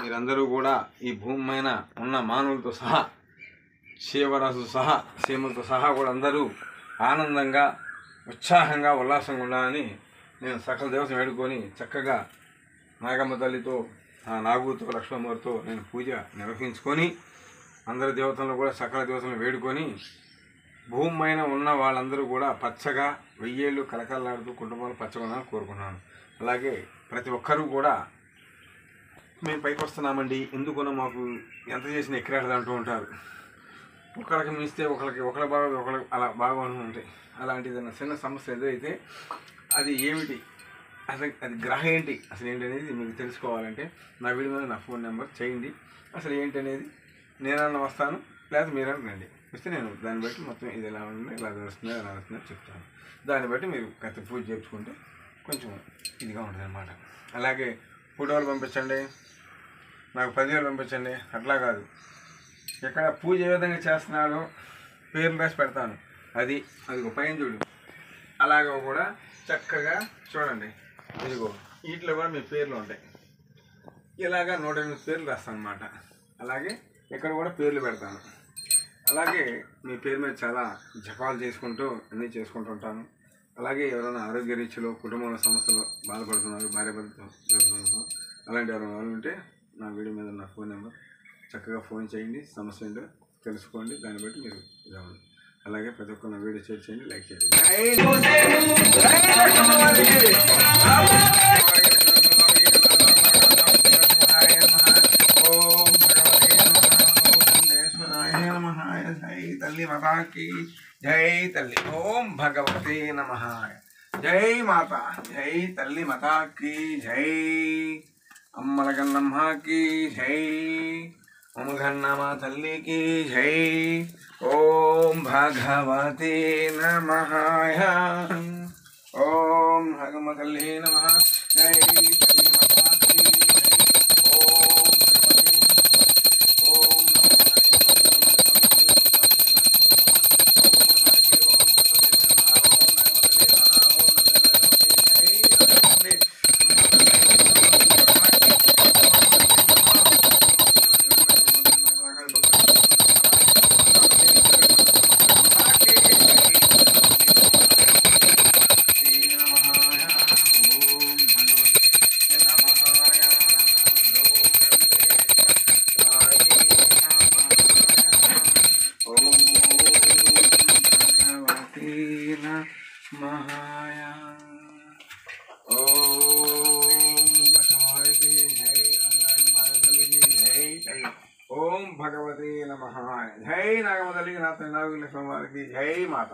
మీరందరూ కూడా ఈ భూమి పైన ఉన్న మానవులతో సహా శివరాశు సహా సీమలతో సహా కూడా అందరూ ఆనందంగా ఉత్సాహంగా ఉల్లాసంగా ఉండాలని నేను సకల దేవతను వేడుకొని చక్కగా నాగమ్మ తల్లితో నాగుతో లక్ష్మమ్మతో నేను పూజ నిర్వహించుకొని అందరి దేవతలను కూడా సకల దేవతలను వేడుకొని భూమి పైన ఉన్న వాళ్ళందరూ కూడా పచ్చగా వెయ్యేళ్ళు కలకలలాడుతూ కుటుంబాలు పచ్చగా కోరుకున్నాను. అలాగే ప్రతి ఒక్కరూ కూడా మేము పైకి వస్తున్నామండి, ఎందుకున్నా మాకు ఎంత చేసినా ఎక్కరాడదు అంటూ ఉంటారు. ఒకరికి మిస్తే ఒకరి బాగా ఒకరికి అలా బాగా ఉంటాయి. అలాంటిది చిన్న సమస్య ఎదురైతే అది ఏమిటి, అసలు అది గ్రహం ఏంటి, అసలు ఏంటి అనేది మీకు తెలుసుకోవాలంటే నా వీడియో మీద నా ఫోన్ నెంబర్ చేయండి. అసలు ఏంటి అనేది నేనన్నా వస్తాను, లేదా మీరన్నా రండి, వస్తే నేను దాన్ని బట్టి మొత్తం ఇది ఎలా ఉంది, ఇలా వస్తుందో ఎలా వస్తుందో చెప్తాను. దాన్ని బట్టి మీరు కథ పూజ చేయించుకుంటే కొంచెం ఇదిగా ఉంటుంది అన్నమాట. అలాగే ఫోటోలు పంపించండి, నాకు 10,000 పంపించండి, అట్లా కాదు. ఎక్కడ పూజ ఏ విధంగా చేస్తున్నాడో పేర్లు రాసి పెడతాను. అది ఒక పైన చూడు, అలాగ కూడా చక్కగా చూడండి. ఇదిగో వీటిలో కూడా మీ పేర్లు ఉంటాయి. ఇలాగా 108 పేర్లు రాస్తాను అన్నమాట. అలాగే ఇక్కడ కూడా పేర్లు పెడతాను. అలాగే మీ పేరు మీద చాలా జపాలు చేసుకుంటూ అన్నీ చేసుకుంటూ ఉంటాను. అలాగే ఎవరైనా ఆరోగ్య రీత్యాలో కుటుంబంలో సమస్యలు బాధపడుతున్నారు, భార్య భర్తతో అలాంటి ఎవరైనా ఉంటే నా వీడియో మీద నా ఫోన్ నెంబర్ చక్కగా ఫోన్ చేయండి, సమస్య ఏంటో తెలుసుకోండి, దాన్ని బట్టి మీరు ఇవ్వండి. అలాగే ప్రతి ఒక్క నా వీడియో షేర్ చేయండి, లైక్ చేయండి. జై తల్లి మాతాకి జై తల్లి. ఓం భగవతే నమః. జై మాత. జై తల్లి మాతాకి జై. అమ్మల గన్నమ్మకి జై. అమ్మగన్నమ్మ తల్లికి జై. ఓం భగవతే నమః. ఓం భగవమ్మ తల్లి నమః. జై తల్లి మాతాకి జై. ఓం ఓం భగవతే నమః. జై నాగమ్మ తల్లికి, నా తల్లి నాగుల స్వామివారికి జై మాత.